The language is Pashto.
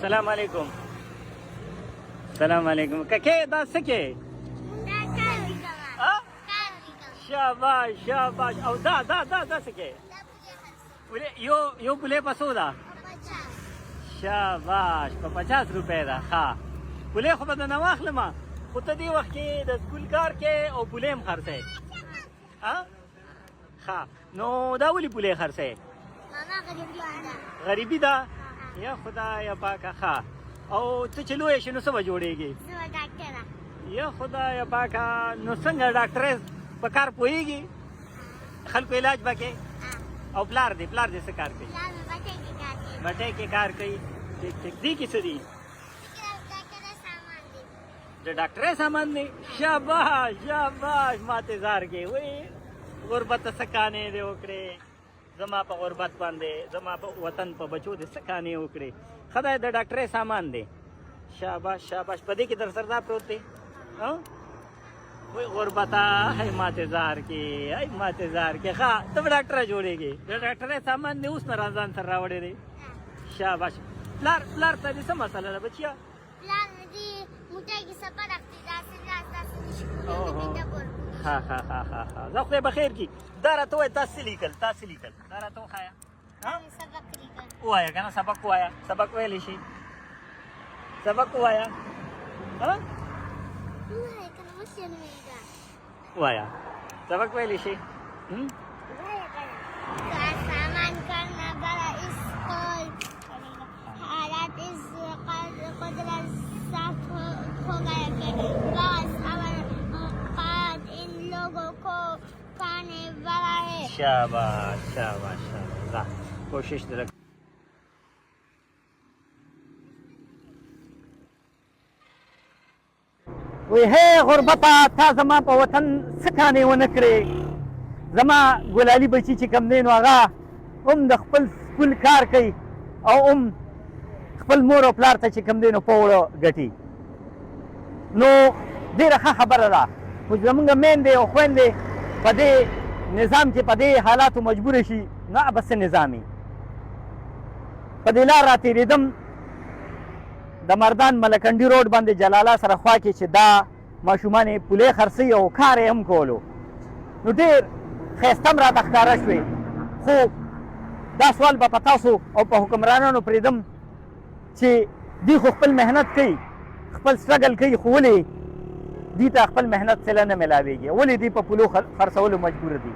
السلام علیکم. السلام علیکم. ککې دا څه کې؟ شاباش شاباش. او دا څه کې؟ یو پولې په څو ده؟ شاباش، په 50 روپۍ ده. ښه پولې خو به درنه واخلم، خو ته دې وخت کې د سکول کار کې او پولې هم خرڅوې. ښه نو دا ولې پولې خرڅوې؟ غریبي ده؟ یا خدایه پاکه. ښه او ته چې لویه شې نو څه به جوړېږې؟ یا خدایه پاکه. نو څنګه ډاکټرې په کار پوهېږي؟ خلکو علاج به کوې؟ او پلار دې څه کار کوي؟ بټۍ کې کار کوي. ټیک ټیک. دې کې څه دي؟ د ډاکټرۍ سامان دی. شاباش شاباش. ماته زار کې وایي غربت څه کانې دې وکړې، زما په غربت باندې، زما په وطن په بچو دې څه کانې وکړې. ښه دی، د ډاکټرۍ سامان دی. شاباش شاباش. په دې کې در سردا پروت دی. وای غربته هی ماته زار کې، هی ماته زار کې. ښه ته به ډاکټره جوړېږې. د ډاکټرۍ سامان دې اوس نه ځان سره راوړی دی. شاباش. پلار ته دې څه مسله ده بچیا؟ ها ها ها ها ها. زه خدای به خیر کړي. دا راته ووایه تا څه لیکل؟ دا راته وښایه. ووایه که نه سبق ووایه. سبق ویلی شي؟ سبق ووایه. ووایه سبق ویلی شي؟ सामान करना बड़ा स्कूल हालात इस कुदरत साफ हो गया कि बस अब इन लोगों को पाने वाला है. शाबाश शाबाश शाबाश. कोशिश रख. وی هی غربته تا زما په وطن څه کانې ونه کړې. زما ګلالي بچي چې کوم دی نو هغه هم د خپل سکول کار کوي او هم خپل مور او پلار ته چې کوم دی نو پوړه ګټي. نو ډېره ښه خبره ده، خو زمونږ میندې او خویندې په دې نظام کې په دې حالاتو مجبوره شي نو به څه نظامي. په دې لار راتېرېدم د مردان ملکنډي روډ باندې جلاله سره خوا کې چې دا ماشومان یې پولې خرڅوي او کار یې هم کولو. نو ډېر ښایسته هم راته ښکاره شوې، خو دا سوال به په تاسو او په حکمرانانو پرېږدم چې دوی خو خپل محنت کوي، خپل سټرګل کوي، خو ولې دوی ته خپل محنت صله نه میلاویږي؟ ولې دوی په پولو خرڅولو مجبور دي؟